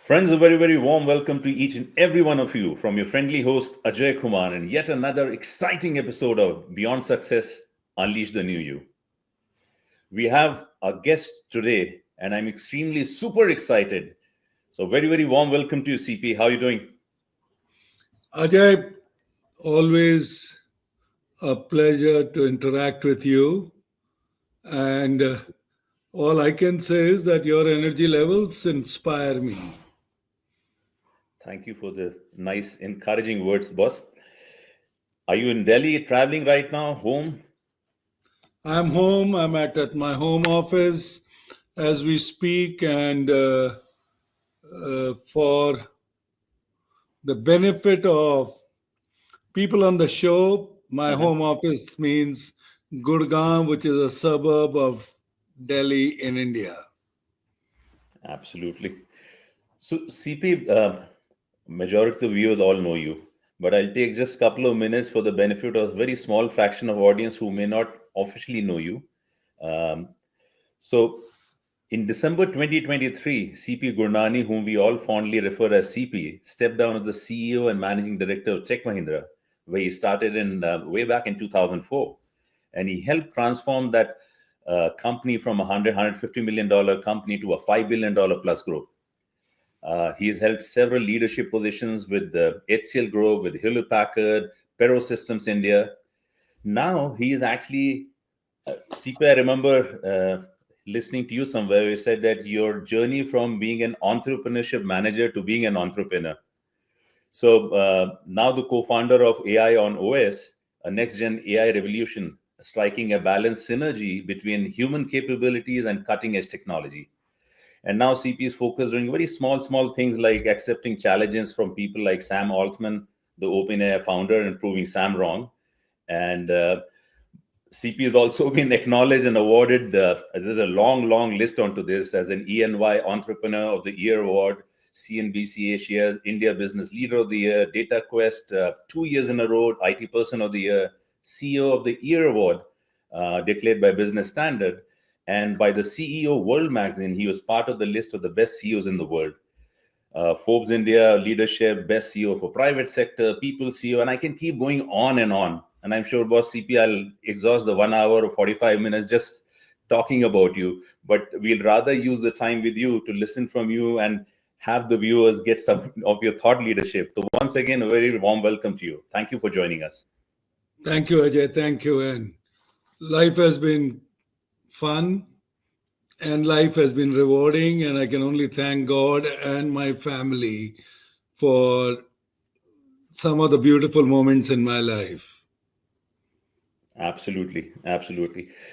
Friends, a very, very warm welcome to each and every one of you from your friendly host Ajay Kumar and yet another exciting episode of Beyond Success, Unleash the New You. We have a guest today and I'm extremely super excited. So very, very warm welcome to you, CP. How are you doing? Ajay, always a pleasure to interact with you. And all I can say is that your energy levels inspire me. Thank you for the nice, encouraging words, boss. Are you in Delhi traveling right now, home? I'm home, I'm at my home office as we speak, and for the benefit of people on the show, my Mhm. home office means Gurgaon, which is a suburb of Delhi in India. Absolutely. So, CP, majority of the viewers all know you, but I'll take just a couple of minutes for the benefit of a very small fraction of audience who may not officially know you. Um, so, in December 2023, CP Gurnani, whom we all fondly refer as CP, stepped down as the CEO and managing director of Tech Mahindra, where he started in way back in 2004, and he helped transform that company from a $150 million company to a $5 billion plus growth. He's held several leadership positions with HCL Group, with Hewlett Packard, Perro Systems India. Now he is actually, CP, I remember listening to you somewhere. You said that your journey from being an entrepreneurship manager to being an entrepreneur. So now the co-founder of AI on OS, a next-gen AI revolution, striking a balanced synergy between human capabilities and cutting-edge technology. And now CP is focused on very small things like accepting challenges from people like Sam Altman, the OpenAI founder, and proving Sam wrong. And CP has also been acknowledged and awarded. There's a long list onto this as an ENY Entrepreneur of the Year award, CNBC Asia's India Business Leader of the Year, Data Quest 2 years in a row, IT Person of the Year, CEO of the Year award, declared by Business Standard. And by the CEO World magazine, he was part of the list of the best CEOs in the world. Forbes India leadership, best CEO for private sector, people CEO, and I can keep going on and on. And I'm sure, boss CP, I'll exhaust the 1 hour or 45 minutes just talking about you. But we'll rather use the time with you to listen from you and have the viewers get some of your thought leadership. So once again, a very warm welcome to you. Thank you for joining us. Thank you, Ajay. Thank you. And life has been fun and life has been rewarding, and I can only thank God and my family for some of the beautiful moments in my life. Absolutely.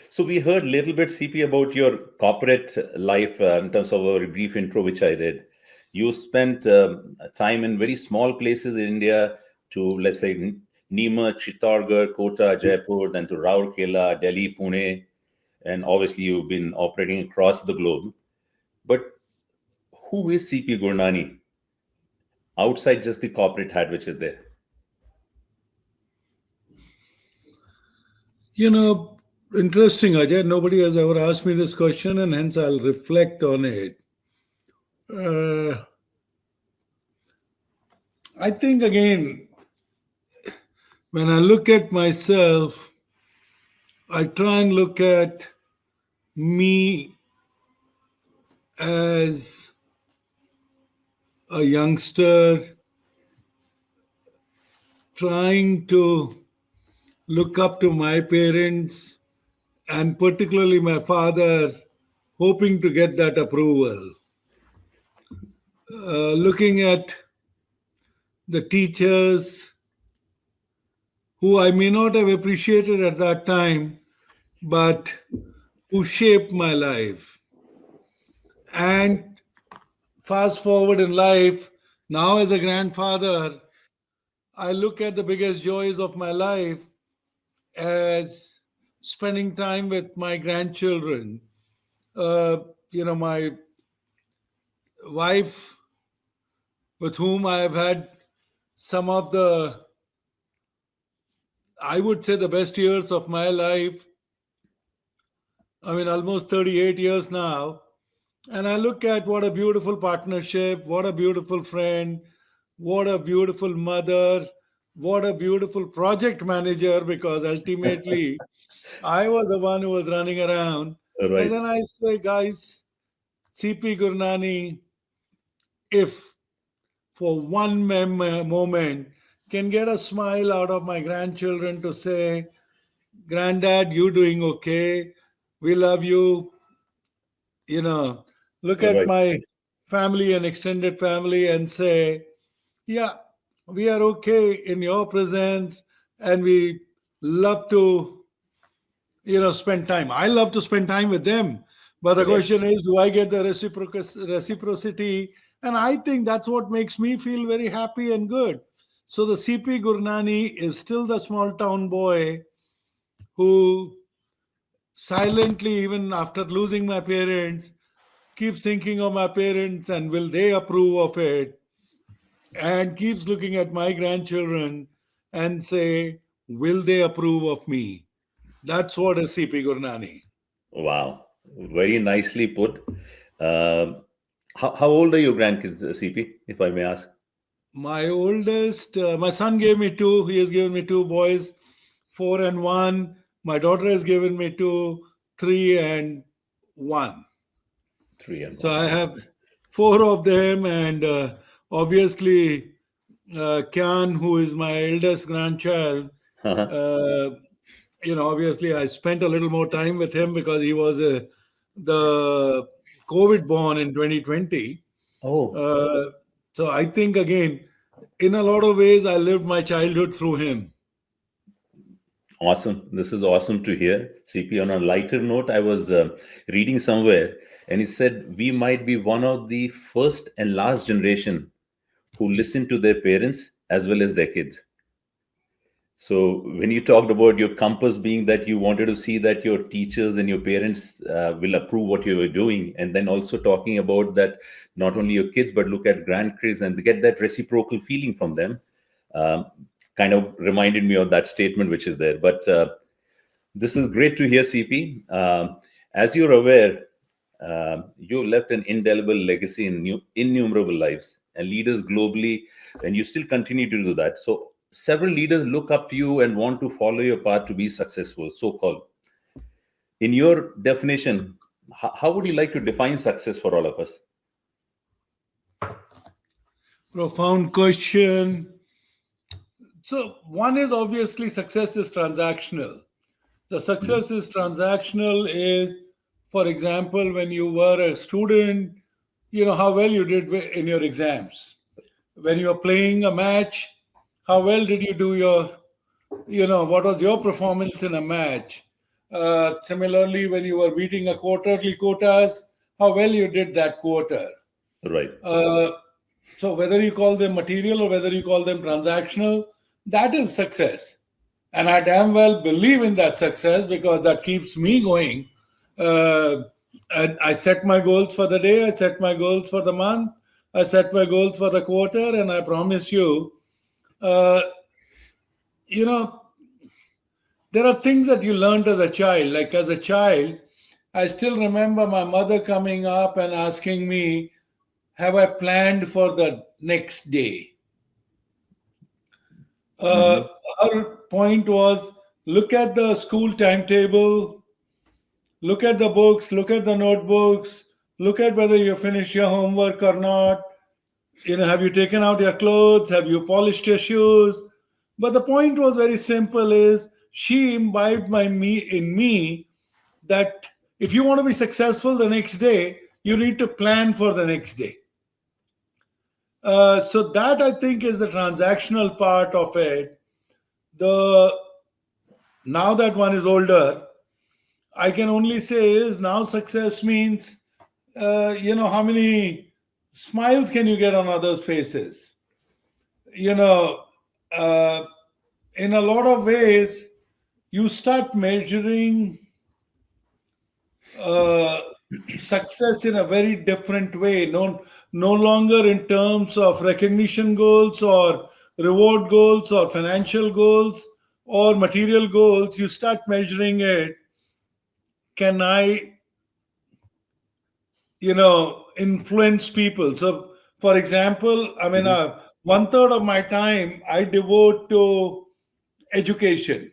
So we heard a little bit, CP, about your corporate life in terms of a very brief intro, which I did. You spent time in very small places in India to, let's say, Neemuch, Chittorgarh, Kota, Jaipur, then to Rourkela, Delhi, Pune, and obviously you've been operating across the globe. But who is CP Gurnani outside just the corporate hat which is there? You know, interesting, Ajay. Nobody has ever asked me this question, and hence I'll reflect on it. Uh, I think, again, when I look at myself, I try and look at me as a youngster trying to look up to my parents and particularly my father, hoping to get that approval. Looking at the teachers who I may not have appreciated at that time, but who shaped my life. And fast forward in life, now as a grandfather, I look at the biggest joys of my life as spending time with my grandchildren. Uh, my wife, with whom I have had some of the, I would say, the best years of my life. I mean, almost 38 years now. And I look at what a beautiful partnership, what a beautiful friend, what a beautiful mother, what a beautiful project manager, because ultimately I was the one who was running around. And Right. then I say, guys, CP Gurnani, if for one moment can get a smile out of my grandchildren to say, Granddad, you doing okay? We love you. You know, look at Right. my family and extended family and say, yeah, we are okay in your presence and we love to, spend time. I love to spend time with them. But the Correct. question is, do I get the reciprocity? And I think that's what makes me feel very happy and good. So the CP Gurnani is still the small town boy who silently, even after losing my parents, keeps thinking of my parents and will they approve of it, and keeps looking at my grandchildren and say, will they approve of me? That's what is CP Gurnani. Wow. Very nicely put. Um how old are your grandkids, CP, if I may ask? My oldest, my son gave me two. He has given me two boys, 4 and 1. My daughter has given me two, 3 and 1. Three and So one. I have four of them, and obviously, Kyan, who is my eldest grandchild, uh, obviously, I spent a little more time with him because he was the COVID born in 2020. Oh, Uh, so I think, again, in a lot of ways, I lived my childhood through him. awesome. This is awesome to hear. CP, on a lighter note, I was reading somewhere and it said we might be one of the first and last generation who listen to their parents as well as their kids. So, when you talked about your compass being that you wanted to see that your teachers and your parents will approve what you were doing, and then also talking about that not only your kids but look at grandkids and get that reciprocal feeling from them, um, kind of reminded me of that statement which is there. But this is great to hear, CP. As you're aware, you left an indelible legacy in innumerable lives and leaders globally, and you still continue to do that. So, several leaders look up to you and want to follow your path to be successful, so called. In your definition, how would you like to define success for all of us? Profound question. So, one is obviously success is transactional. The Mhm. success is transactional is, for example, when you were a student, how well you did in your exams. When you are playing a match, how well did you do what was your performance in a match? Similarly, when you were meeting a quarterly quotas, how well you did that quarter. Right, Uh, so whether you call them material or whether you call them transactional, that is success. And I damn well believe in that success because that keeps me going. And I set my goals for the day, I set my goals for the month, I set my goals for the quarter, and I promise you, uh, you know, there are things that you learned as a child. Like as a child, I still remember my mother coming up and asking me, have I planned for the next day? Uh, hmm, Her point was, look at the school timetable, look at the books, look at the notebooks, look at whether you finished your homework or not. Have you taken out your clothes? Have you polished your shoes? But the point was very simple is she imbibed in me that if you want to be successful the next day, you need to plan for the next day. So that I think is the transactional part of it. The Now that one is older, I can only say is now success means how many smiles can you get on others' faces? You know, uh, in a lot of ways, you start measuring uh, success in a very different way. No longer in terms of recognition goals or reward goals or financial goals or material goals. You start measuring it. Can I influence people. So, for example, I mean, Mhm. 1/3 of my time I devote to education.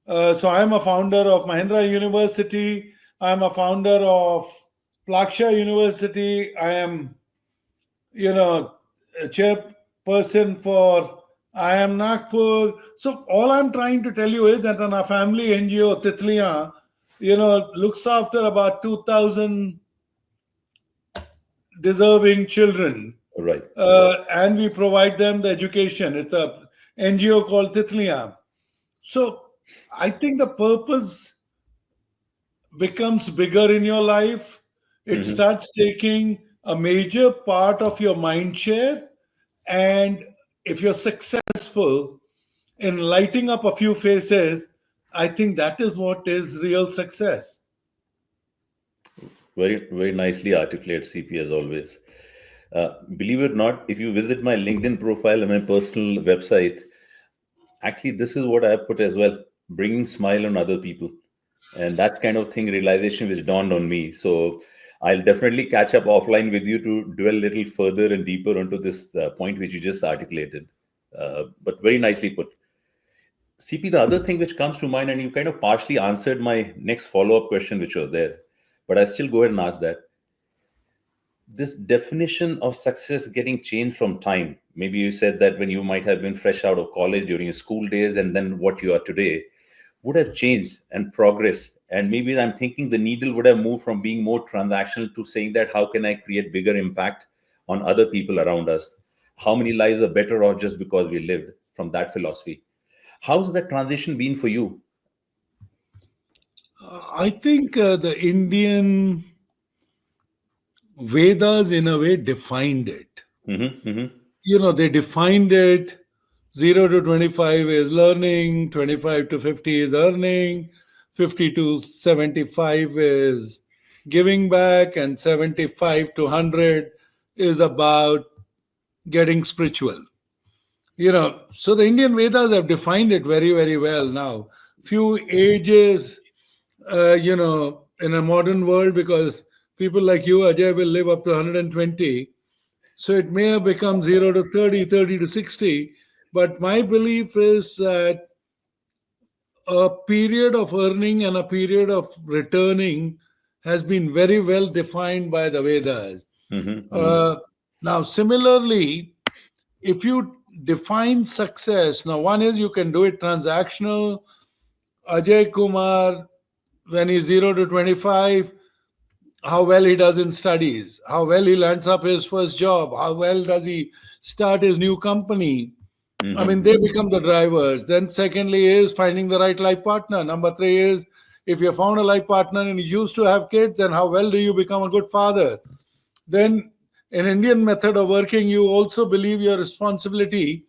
So, I'm a founder of Mahindra University. I'm a founder of Plaksha University. I am, you know, a chairperson for I am Nagpur. So, all I'm trying to tell you is that on our family NGO, Titliya, looks after about 2,000 deserving children, Right. and we provide them the education. It's a NGO called Titliya. So I think the purpose becomes bigger in your life. It Mhm. starts taking a major part of your mind share. And if you're successful in lighting up a few faces, I think that is what is real success. Very, very nicely articulated, CP, as always. Believe it or not, if you visit my LinkedIn profile and my personal website, actually, this is what I put as well: bringing smile on other people. And that kind of thing, realization which dawned on me. So I'll definitely catch up offline with you to dwell a little further and deeper onto this point which you just articulated. But very nicely put. CP, the other thing which comes to mind, and you kind of partially answered my next follow up question, which was there, but I still go ahead and ask that: this definition of success getting changed from time. Maybe you said that when you might have been fresh out of college during your school days, and then what you are today would have changed and progress. And maybe I'm thinking the needle would have moved from being more transactional to saying that how can I create bigger impact on other people around us? How many lives are better off just because we lived, from that philosophy? How's that transition been for you? I think the Indian Vedas, in a way, defined it. Hmm. They defined it 0 to 25 is learning, 25 to 50 is earning, 50 to 75 is giving back, and 75 to 100 is about getting spiritual. So the Indian Vedas have defined it very, very well now. Few ages, in a modern world, because people like you, Ajay, will live up to 120. So it may have become 0 to 30, 30 to 60. But my belief is that a period of earning and a period of returning has been very well defined by the Vedas. Hmm. Hmm. Uh, Now, similarly, if you define success, now one is you can do it transactional. Ajay Kumar, when he's 0 to 25, how well he does in studies, how well he lands up his first job, how well does he start his new company. I mean, they Hmm. become the drivers. Then, secondly, is finding the right life partner. Number three is if you found a life partner and you used to have kids, then how well do you become a good father? Then, in Indian method of working, you also believe your responsibility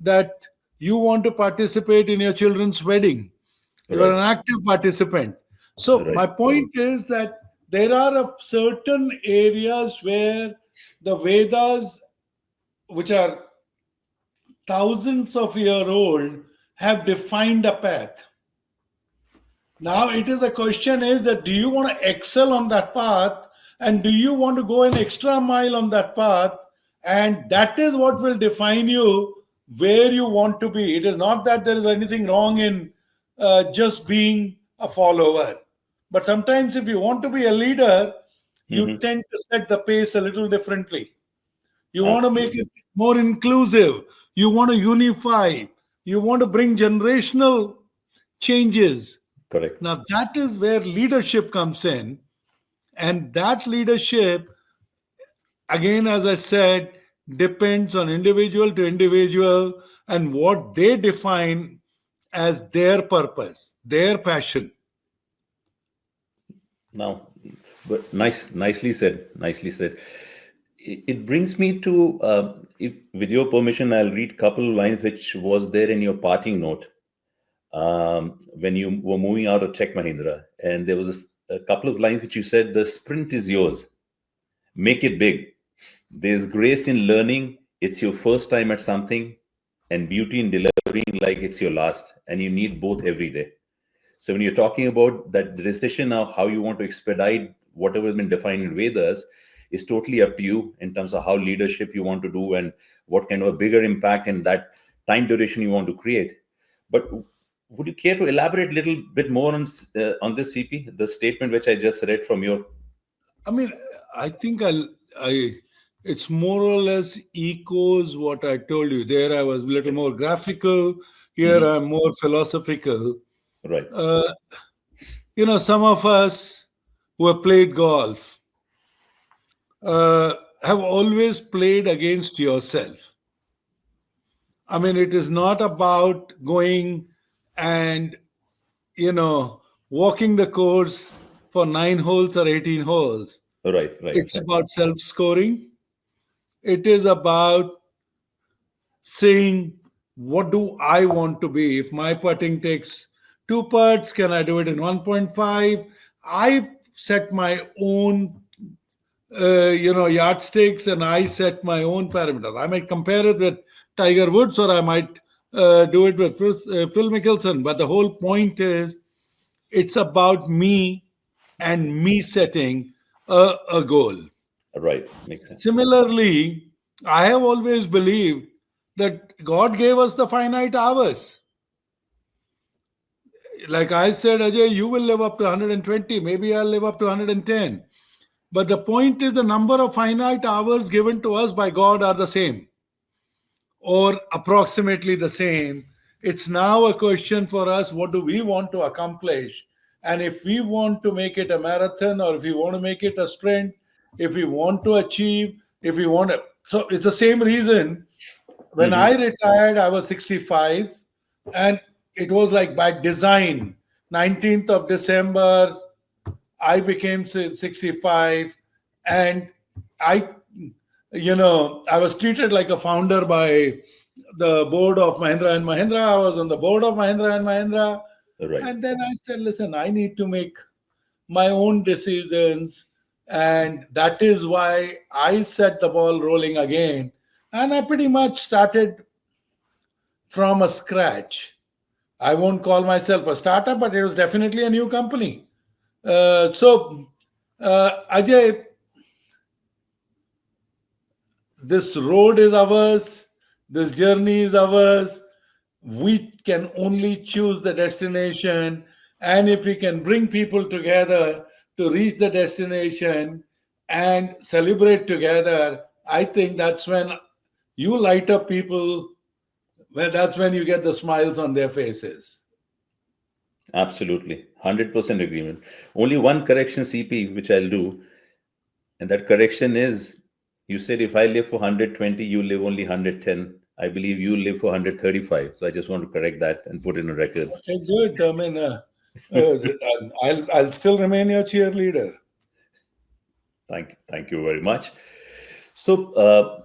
that you want to participate in your children's wedding. You are Right. an active participant. So, Right. my point is that there are certain areas where the Vedas, which are thousands of year old, have defined a path. Now it is the question is that do you want to excel on that path, and do you want to go an extra mile on that path, and that is what will define you where you want to be. It is not that there is anything wrong in just being a follower, but sometimes if you want to be a leader, you Hmm. tend to set the pace a little differently. You want to make Absolutely. it more inclusive. You want to unify. You want to bring generational changes. Correct. Now, that is where leadership comes in. And that leadership, again, as I said, depends on individual to individual and what they define as their purpose, their passion. Now, but nicely said. Nicely said. It brings me to, if with your permission, I'll read couple lines which was there in your parting note when you were moving out of Tech Mahindra, and there was a couple of lines which you said: "The sprint is yours. Make it big. There's grace in learning. It's your first time at something, and beauty in delivering like it's your last. And you need both every day." So when you're talking about that decision of how you want to expedite whatever has been defined in Vedas is totally up to you in terms of how leadership you want to do and what kind of a bigger impact in that time duration you want to create. But would you care to elaborate a little bit more on this, CP, the statement which I just read from your? I mean, I think it's more or less echoes what I told you. There I was a little more graphical. Here Mhm. I'm more philosophical. Right, Uh, some of us who have played golf have always played against yourself. I mean, it is not about going and, you know, walking the course for 9 holes or 18 holes. right, right, It's right, about self scoring. It is about saying, what do I want to be? If my putting takes 2 putts, can I do it in 1.5? I set my own yardsticks, and I set my own parameters. I might compare it with Tiger Woods, or I might do it with Phil Mickelson. But the whole point is, it's about me and me setting a goal. right. Makes sense. Similarly, I have always believed that God gave us the finite hours. Like I said, Ajay, you will live up to 120, maybe I'll live up to 110. But the point is, the number of finite hours given to us by God are the same, or approximately the same. It's now a question for us, what do we want to accomplish? And if we want to make it a marathon, or if we want to make it a sprint, if we want to achieve, if we want to. So it's the same reason. When Hmm. I retired, I was 65, and it was like by design. 19th of December, I became 65, and I, I was treated like a founder by the board of Mahindra and Mahindra. I was on the board of Mahindra and Mahindra. Right. And then I said, listen, I need to make my own decisions. And that is why I set the ball rolling again. And I pretty much started from a scratch. I won't call myself a startup, but it was definitely a new company. Ajay, this road is ours, this journey is ours. We can only choose the destination. And if we can bring people together to reach the destination and celebrate together, I think that's when you light up people. Well, that's when you get the smiles on their faces. Absolutely. 100% agreement. Only one correction, CP, which I'll do. And that correction is, you said if I live for 120, you live only 110. I believe you live for 135. So I just want to correct that and put it in records. Okay, good. I mean, I'll still remain your cheerleader. Thank you very much. So,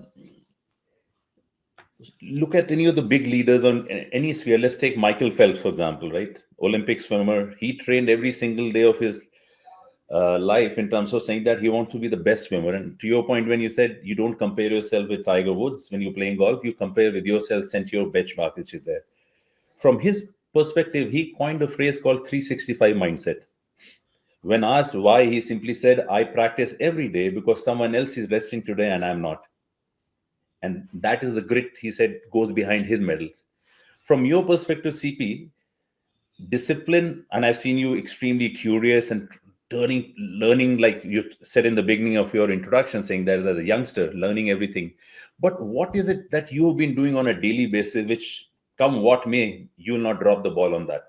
look at any of the big leaders on any sphere. Let's take Michael Phelps, for example, right? Olympic swimmer. He trained every single day of his life in terms of saying that he wants to be the best swimmer. And to your point, when you said you don't compare yourself with Tiger Woods when you're playing golf, you compare with yourself, set your benchmark, which is there. From his perspective, he coined a phrase called 365 mindset. When asked why, he simply said, I practice every day because someone else is resting today and I'm not. And that is the grit, he said, goes behind his medals. From your perspective, CP, discipline, and I've seen you extremely curious and learning, like you said in the beginning of your introduction, saying that as a youngster, learning everything. But what is it that you've been doing on a daily basis, which come what may, you will not drop the ball on that?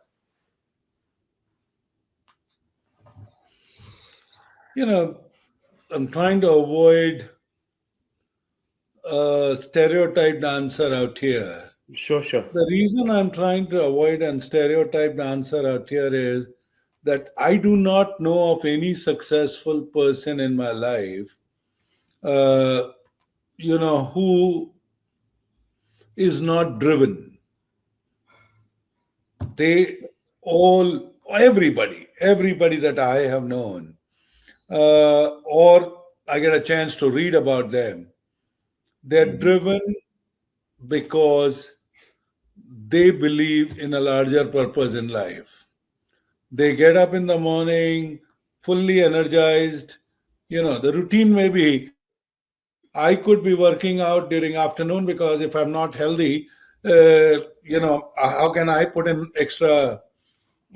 I'm trying to avoid a stereotyped answer out here. Sure, sure. The reason I'm trying to avoid a stereotyped answer out here is that I do not know of any successful person in my life, uh, who is not driven. They everybody that I have known, or I get a chance to read about them, they're Mhm. driven because they believe in a larger purpose in life. They get up in the morning, fully energized. The routine may be I could be working out during afternoon because if I'm not healthy, how can I put in extra,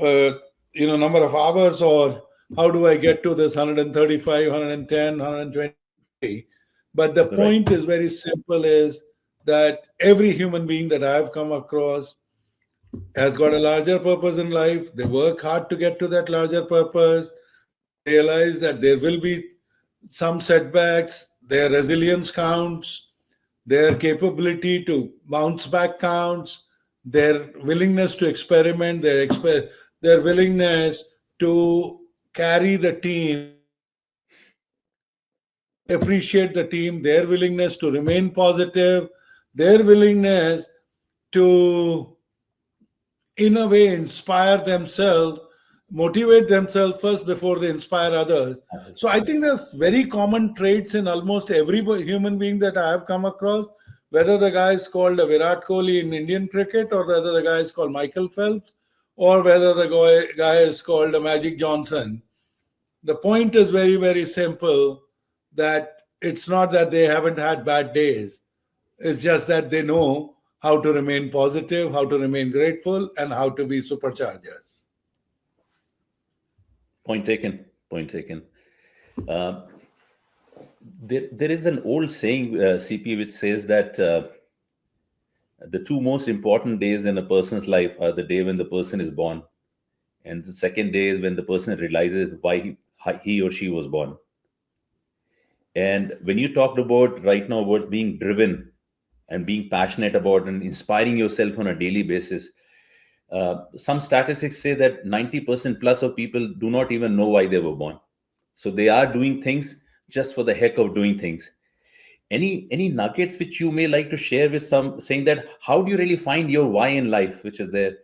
uh, number of hours, or how do I get to this 135, 110, 120? But the point Right. is very simple is that every human being that I have come across has got a larger purpose in life. They work hard to get to that larger purpose. They realize that there will be some setbacks. Their resilience counts, their capability to bounce back counts, their willingness to experiment, their willingness to carry the team, appreciate the team, their willingness to remain positive, their willingness to in a way inspire themselves, motivate themselves first before they inspire others. So I think there's very common traits in almost every human being that I have come across, whether the guy is called a Virat Kohli in Indian cricket, or whether the guy is called Michael Phelps, or whether the guy is called a Magic Johnson. The point is very, very simple, that it's not that they haven't had bad days. It's just that they know how to remain positive, how to remain grateful, and how to be superchargers. Point taken. Point taken. Uh, there is an old saying, CP, which says that the two most important days in a person's life are the day when the person is born, and the second day is when the person realizes why he or she was born. And when you talked about right now about being driven and being passionate about and inspiring yourself on a daily basis, some statistics say that 90% plus of people do not even know why they were born. So they are doing things just for the heck of doing things. Any nuggets which you may like to share with some, saying that how do you really find your why in life, which is there,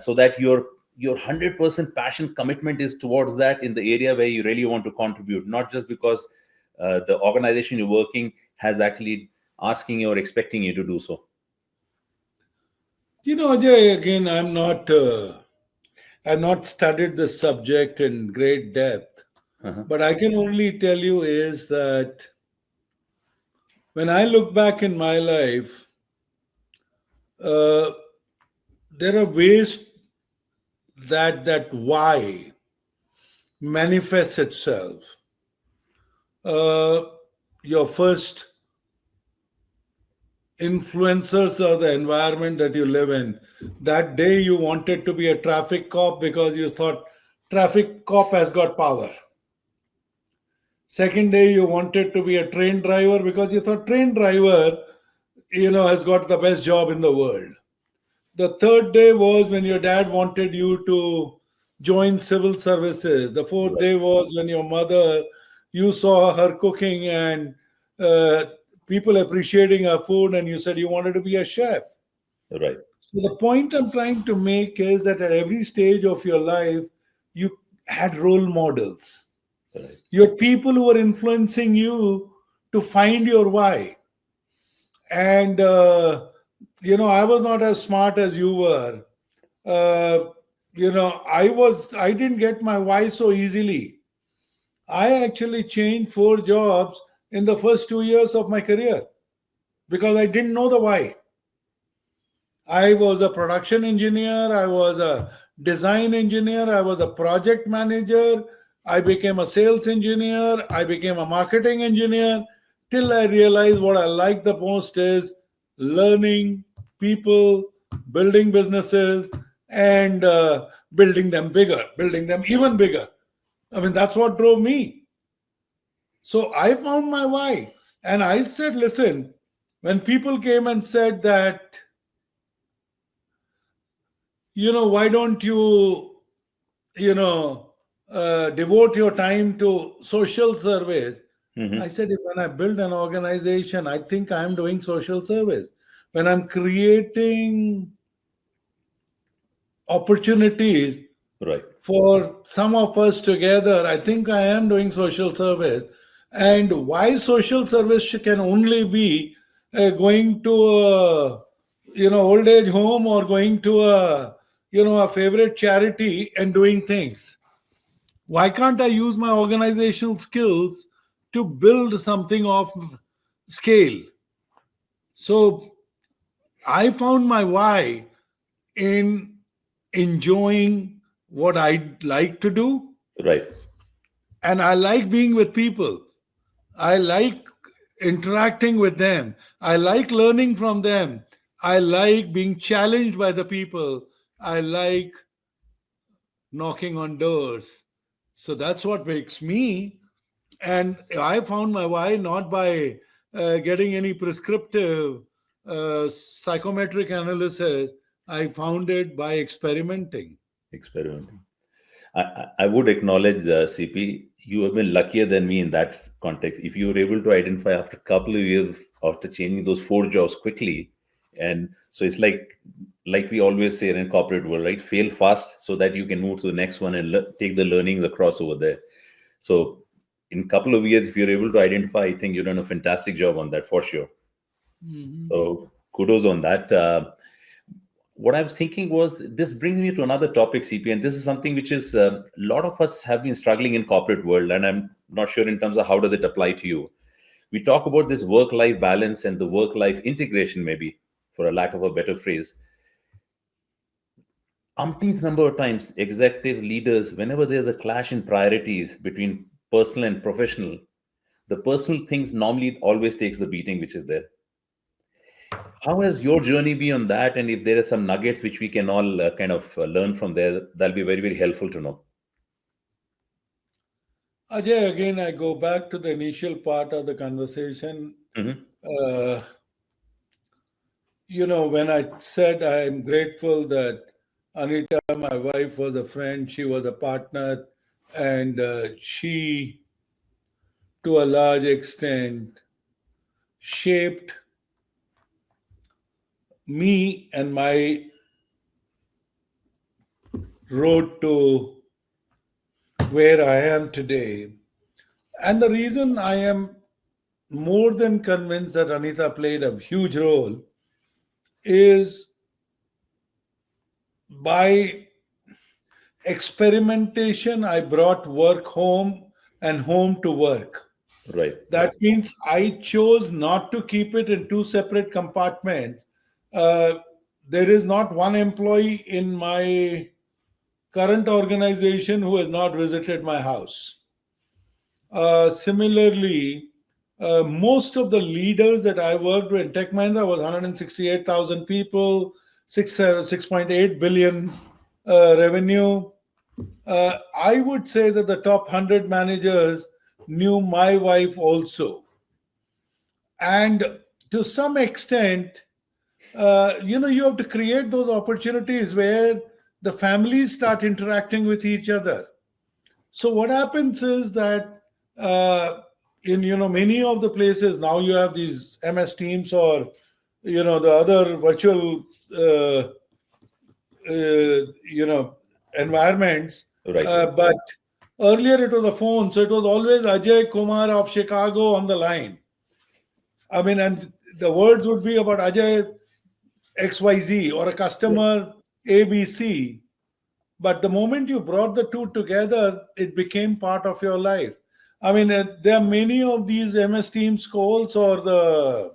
so that your 100% passion commitment is towards that in the area where you really want to contribute, not just because the organization you're working has actually asking you or expecting you to do so. Ajay, again, I've not studied this subject in great depth, Uh-huh. but I can only tell you is that when I look back in my life, uh, there are ways that why manifests itself. Uh, your first influencers are the environment that you live in. That day you wanted to be a traffic cop because you thought traffic cop has got power. Second day you wanted to be a train driver because you thought train driver, has got the best job in the world. The third day was when your dad wanted you to join civil services. The fourth Right. day was when your mother, you saw her cooking and uh, people appreciating her food, and you said you wanted to be a chef. Right. So the point I'm trying to make is that at every stage of your life, you had role models. Right. You had people who were influencing you to find your why. And I was not as smart as you were. uh, I didn't get my why so easily. I actually changed 4 jobs in the first 2 years of my career because I didn't know the why. I was a production engineer, I was a design engineer, I was a project manager, I became a sales engineer, I became a marketing engineer, till I realized what I like the most is learning people, building businesses, and building them bigger, building them even bigger. I mean, that's what drove me. So I found my why. And I said, listen, when people came and said that, why don't you, you know, devote your time to social service? I Hmm. said, if when I build an organization, I think I'm doing social service. When I'm creating opportunities Right. for some of us together, I think I am doing social service. And why social service can only be going to a old age home, or going to a favorite charity and doing things. Why can't I use my organizational skills to build something of scale? So I found my why in enjoying what I like to do, Right. and I like being with people. I like interacting with them. I like learning from them. I like being challenged by the people. I like knocking on doors. So that's what makes me. And I found my why not by getting any prescriptive psychometric analysis. I found it by experimenting. Experimenting. I would acknowledge, CP, you have been luckier than me in that context. If you were able to identify after a couple of years after changing those 4 jobs quickly, and so it's like we always say in corporate world, right? Fail fast so that you can move to the next one and take the learnings across over there. So in a couple of years, if you're able to identify, I think you've done a fantastic job on that for sure. Mhm. So kudos on that. What I was thinking was this brings me to another topic, CP, and this is something which is a lot of us have been struggling in corporate world, and I'm not sure in terms of how does it apply to you. We talk about this work-life balance and the work-life integration, maybe for a lack of a better phrase. Umpteenth number of times, executive leaders, whenever there's a clash in priorities between personal and professional, the personal things normally always takes the beating which is there. How has your journey been on that? And if there are some nuggets which we can all kind of learn from there, that'll be very, very helpful to know. Ajay, again, I go back to the initial part of the conversation. Hmm. Uh, when I said I'm grateful that Anita, my wife, was a friend, she was a partner, and she, to a large extent, shaped me and my road to where I am today. And the reason I am more than convinced that Anita played a huge role is by experimentation, I brought work home and home to work. Right. That means I chose not to keep it in two separate compartments. Uh, there is not one employee in my current organization who has not visited my house. Similarly, most of the leaders that I worked with, Tech Mahindra was 168,000 people, 6.8 billion revenue. I would say that the top 100 managers knew my wife also. And to some extent, you have to create those opportunities where the families start interacting with each other. So what happens is that in many of the places now you have these MS Teams or the other virtual environments. Right. But earlier it was a phone, so it was always Ajay Kumar of Chicago on the line. I mean, and the words would be about Ajay XYZ or a Right. customer ABC. But the moment you brought the two together, it became part of your life. I mean, there are many of these MS Teams calls or the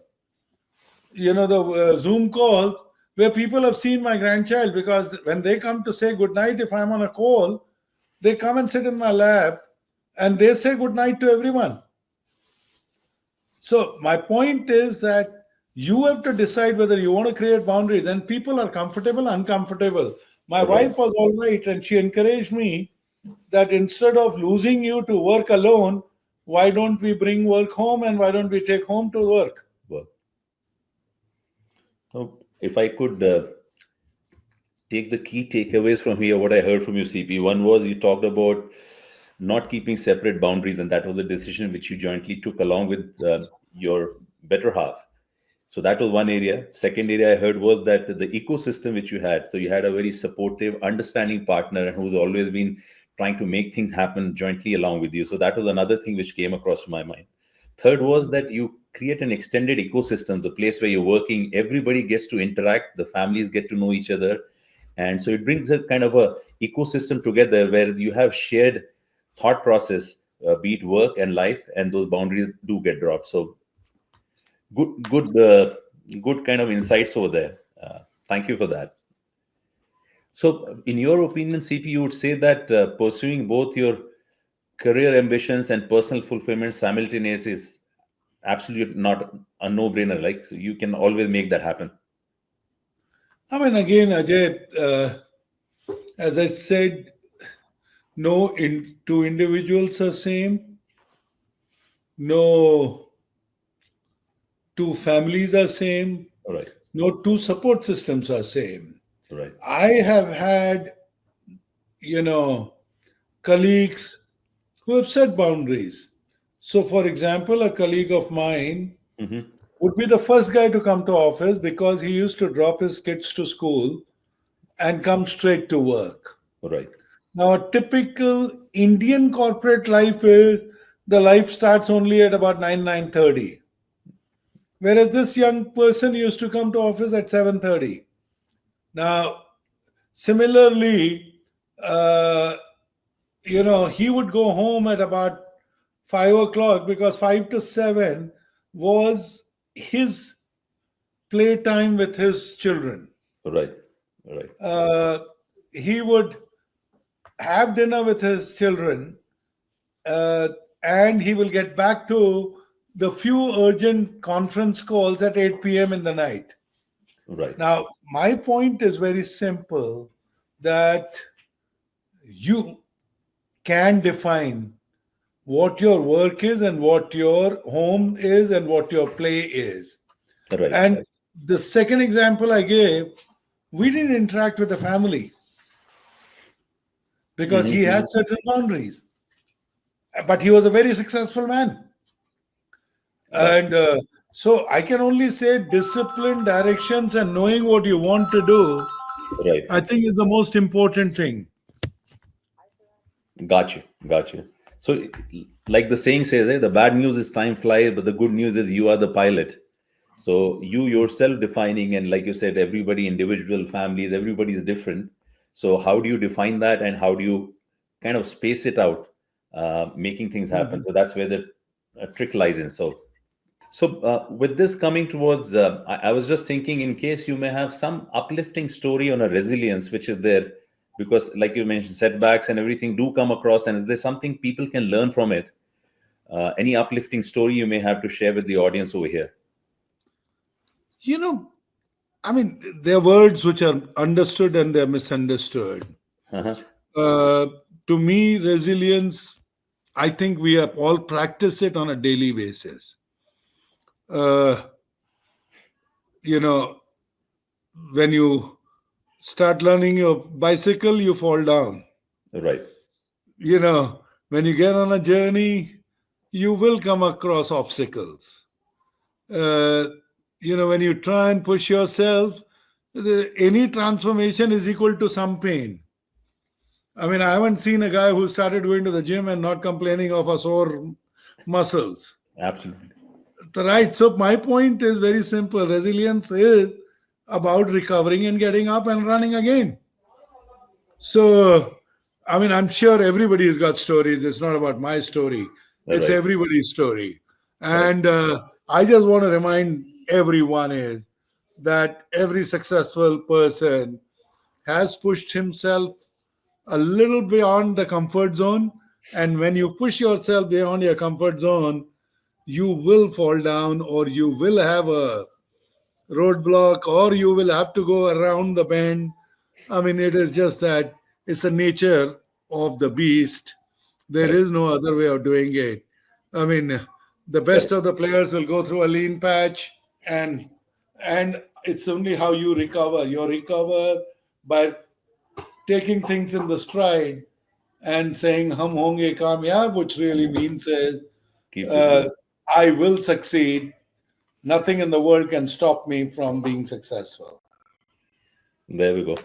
Zoom calls where people have seen my grandchild, because when they come to say goodnight, if I'm on a call, they come and sit in my lap and they say goodnight to everyone. So my point is that you have to decide whether you want to create boundaries, and people are comfortable, uncomfortable. My Right. wife was all right, and she encouraged me that instead of losing you to work alone, why don't we bring work home and why don't we take home to work? Well, so if I could take the key takeaways from here, what I heard from you, CP. One was you talked about not keeping separate boundaries, and that was a decision which you jointly took along with your better half. So that was one area. Second area I heard was that the ecosystem which you had. So you had a very supportive, understanding partner who's always been trying to make things happen jointly along with you. So that was another thing which came across my mind. Third was that you create an extended ecosystem, the place where you're working, everybody gets to interact, the families get to know each other. And so it brings a kind of a ecosystem together where you have shared thought process, be it work and life, and those boundaries do get dropped. So good kind of insights over there. Thank you for that. So, in your opinion, CP, you would say that pursuing both your career ambitions and personal fulfillment simultaneously is absolutely not a no-brainer. Like, so you can always make that happen. I mean, again, Ajay, as I said, no two individuals are same, no two families are same, All right. no two support systems are same. Right. I have had, colleagues who have set boundaries. So, for example, a colleague of mine Mm-hmm. would be the first guy to come to office because he used to drop his kids to school and come straight to work. All right. Now, a typical Indian corporate life is the life starts only at about 9:30, whereas this young person used to come to office at 7:30. Now, similarly, uh, he would go home at about 5 o'clock because 5 to 7 was his playtime with his children. All right. All right. He would have dinner with his children, uh, and he will get back to the few urgent conference calls at 8 p.m. in the night. Right. Now, my point is very simple, that you can define what your work is and what your home is and what your play is. Right. And Right. the second example I gave, we didn't interact with the family because he Mm-hmm. had certain boundaries. But he was a very successful man. Right. And so I can only say discipline, directions, and knowing what you want to do, Right. I think is the most important thing. Got you. Got you. So, like the saying says, the bad news is time flies, but the good news is you are the pilot. So, you yourself defining, and like you said, everybody, individual families, everybody is different. So, how do you define that, and how do you kind of space it out, making things happen? Mhm. So, that's where the trick lies in. So, with this coming towards, I was just thinking, in case you may have some uplifting story on a resilience, which is there, because, like you mentioned, setbacks and everything do come across, and is there something people can learn from it? Any uplifting story you may have to share with the audience over here? You know, I mean, there are words which are understood and they're misunderstood. Uh-huh. Uh, to me, resilience, I think we have all practice it on a daily basis. Uh, you know, when you start learning your bicycle, you fall down. Right. When you get on a journey, you will come across obstacles. Uh, when you try and push yourself, any transformation is equal to some pain. I mean, I haven't seen a guy who started going to the gym and not complaining of a sore muscles. Absolutely. Right. So my point is very simple. Resilience is about recovering and getting up and running again. So, I mean, I'm sure everybody's got stories. It's not about my story. It's Right. everybody's story. Correct. And I just want to remind everyone is that every successful person has pushed himself a little beyond the comfort zone. And when you push yourself beyond your comfort zone, you will fall down, or you will have a roadblock, or you will have to go around the bend. I mean, it is just that it's the nature of the beast. There Correct. is no other way of doing it. I mean, the best Correct. of the players will go through a lean patch, and it's only how you recover. You recover by taking things in the stride and saying "Hum honge kamyab," which really means is Keep uh, moving. I will succeed. Nothing in the world can stop me from being successful. There we go.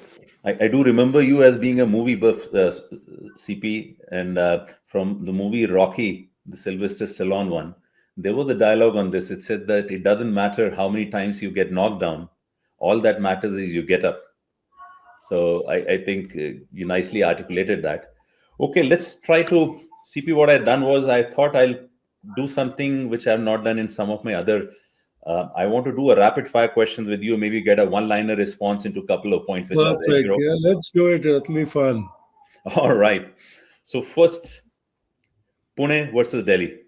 I do remember you as being a movie buff, CP, and from the movie Rocky, the Sylvester Stallone one, there was a dialogue on this. It said that it doesn't matter how many times you get knocked down, all that matters is you get up. So I think you nicely articulated that. Okay, let's try to CP, what I'd done was I thought I'll do something which I've not done in some of my other. I want to do a rapid fire questions with you, maybe get a one-liner response into a couple of points which are there. Perfect. Yeah, let's do it. It'll be fun. All right. So first, Pune versus Delhi.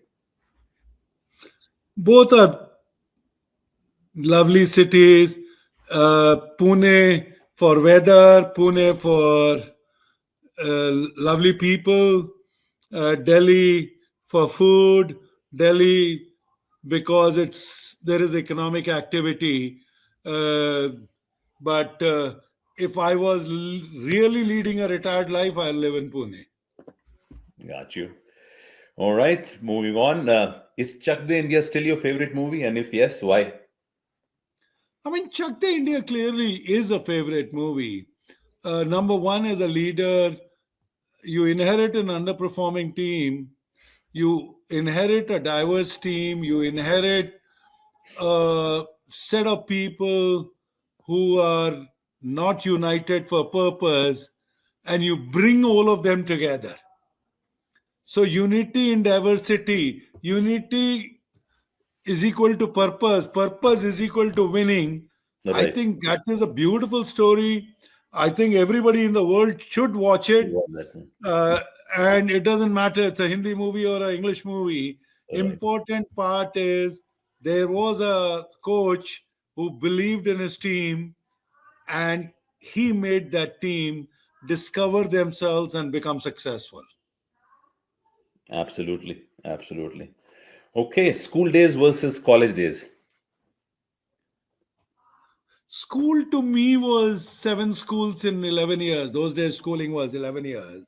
Both are lovely cities. Pune for weather, Pune for lovely people, Delhi for food, Delhi because there is economic activity. But if I was really leading a retired life, I'll live in Pune. Got you. All right. Moving on. Is Chak De India still your favorite movie? And if yes, why? I mean, Chak De India clearly is a favorite movie. Number one, as a leader, you inherit an underperforming team, you inherit a diverse team, you inherit a set of people who are not united for purpose, and you bring all of them together. So, unity in diversity, unity is equal to purpose, purpose is equal to winning. I Right. think that is a beautiful story. I think everybody in the world should watch it. Uh, and it doesn't matter it's a Hindi movie or an English movie. Right. Important part is there was a coach who believed in his team, and he made that team discover themselves and become successful. Absolutely. Absolutely. Okay. School days versus college days. School to me was 7 schools in 11 years. Those days, schooling was 11 years.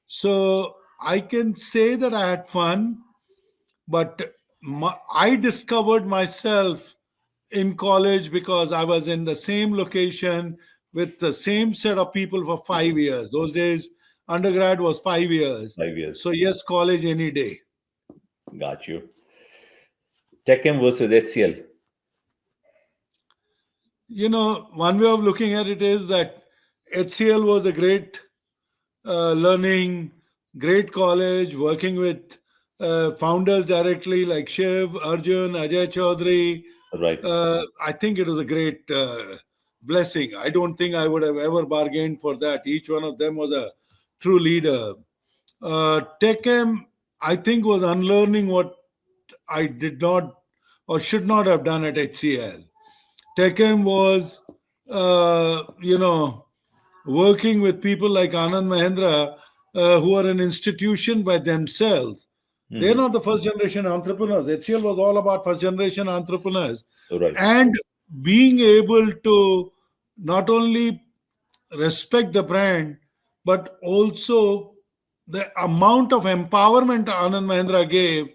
So I can say that I had fun, but I discovered myself in college because I was in the same location with the same set of people for 5 years. Those days, undergrad was 5 years. 5 years. So, yes, college any day. Got you. Tech-M versus HCL. One way of looking at it is that HCL was a great learning, great college, working with founders directly like Shiv, Arjun, Ajay Chaudhary. Right. I think it was a great blessing. I don't think I would have ever bargained for that. Each one of them was a true leader. Techem, I think, was unlearning what I did not or should not have done at HCL. Techem was, working with people like Anand Mahendra, who are an institution by themselves. They're not the first generation entrepreneurs. HCL was all about first generation entrepreneurs. Right. And being able to not only respect the brand, but also the amount of empowerment Anand Mahendra gave.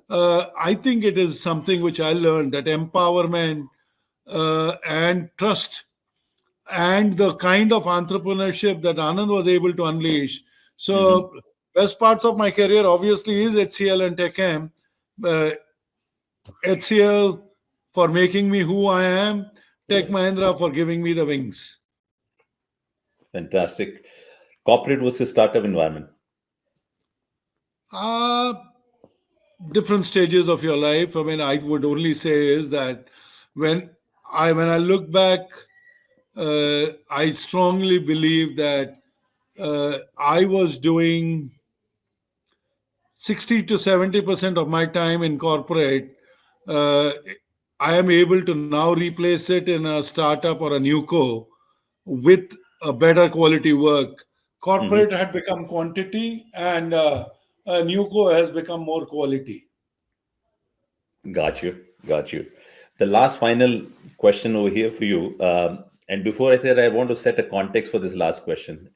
I think it is something which I learned, that empowerment and trust and the kind of entrepreneurship that Anand was able to unleash. So, best parts of my career obviously is HCL and TechM. HCL for making me who I am, Tech Right. Mahindra for giving me the wings. Fantastic. Corporate versus startup environment. Uh, Different stages of your life. I mean, I would only say is that when I look back, I strongly believe that I was doing 60 to 70% of my time in corporate. uh, I am able to now replace it in a startup or a new co with a better quality work. Mhm. Corporate had become quantity, and a new co has become more quality. Got you. Got you. The last final question over here for you. And before I say that, I want to set a context for this last question.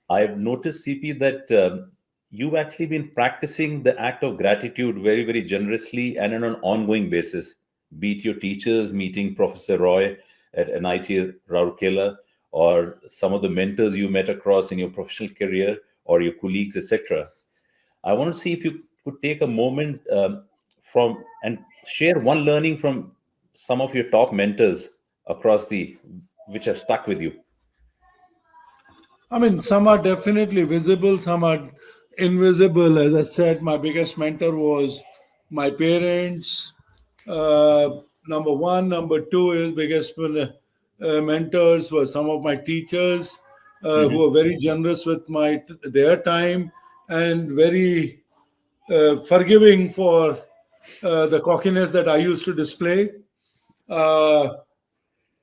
I've noticed, CP, that you've actually been practicing the act of gratitude very, very generously and on an ongoing basis. Be it your teachers, meeting Professor Roy at NIT Rourkela, or some of the mentors you met across in your professional career, or your colleagues, etc. I want to see if you could take a moment from and share one learning from some of your top mentors across the which have stuck with you. I mean, some are definitely visible, some are invisible. As I said, my biggest mentor was my parents. Number one. Number two is biggest mentors were some of my teachers who Hmm. were very generous with their time and very forgiving for the cockiness that I used to display. Uh,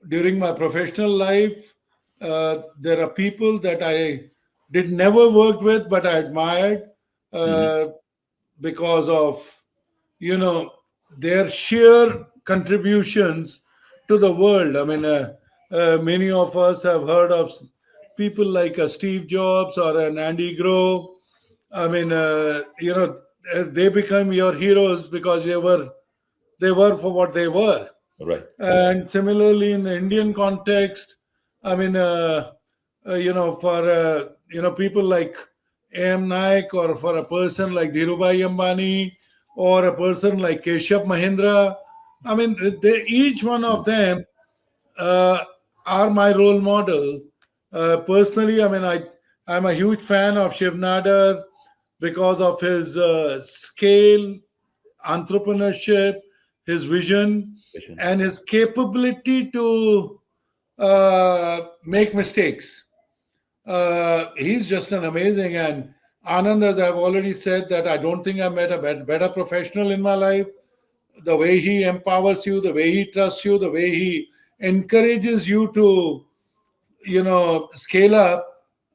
During my professional life, there are people that I did never work with, but I admired Hmm. uh, because of you know their sheer contributions to the world. I mean, many of us have heard of people like a Steve Jobs or an Andy Grove. I mean, they become your heroes because they were for what they were. Right. And similarly, in the Indian context, I mean, for people like A.M. Naik, or for a person like Dhirubhai Ambani, or a person like Keshav Mahindra, I mean, each one of them uh, are my role models. Personally, I mean, I'm a huge fan of Shiv Nadar because of his scale, entrepreneurship, his vision, Vision. and his capability to make mistakes. He's just an amazing. And Anand, as I've already said, that I don't think I met a better professional in my life. The way he empowers you, the way he trusts you, the way he encourages you to scale up.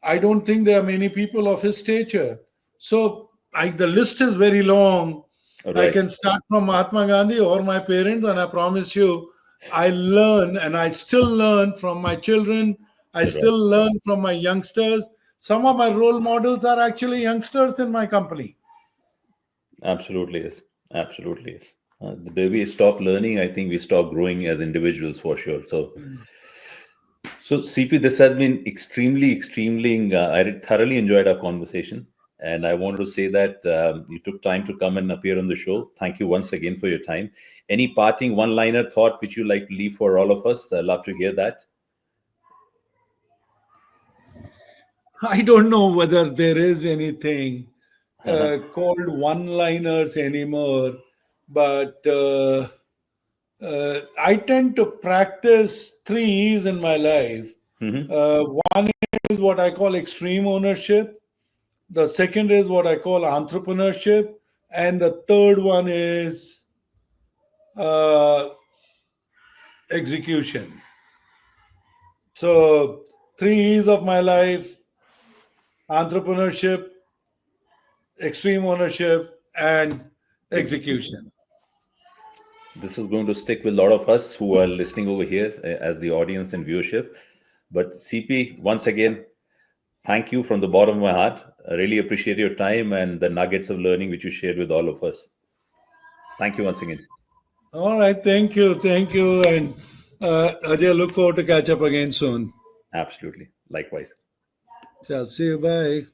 I don't think there are many people of his stature. So the list is very long. I Right. can start from Mahatma Gandhi or my parents, and I promise you, I learn and I still learn from my children. I Right. still learn from my youngsters. Some of my role models are actually youngsters in my company. Absolutely is. Absolutely is. The day we stop learning, I think we stop growing as individuals for sure. So CP, this has been extremely, extremely. I thoroughly enjoyed our conversation, and I wanted to say that you took time to come and appear on the show. Thank you once again for your time. Any parting one-liner thought which you like to leave for all of us? I'd love to hear that. I don't know whether there is anything Uh-huh. called one-liners anymore, but I tend to practice three E's in my life. Hmm. One is what I call extreme ownership. The second is what I call entrepreneurship, and the third one is uh, execution. So, three E's of my life: entrepreneurship, extreme ownership, and Execution. execution. This is going to stick with a lot of us who are listening over here as the audience and viewership. But CP, once again, thank you from the bottom of my heart. I really appreciate your time and the nuggets of learning which you shared with all of us. Thank you once again. All right, thank you, and Ajay, look forward to catch up again soon. Absolutely. Likewise. So, see you. Bye.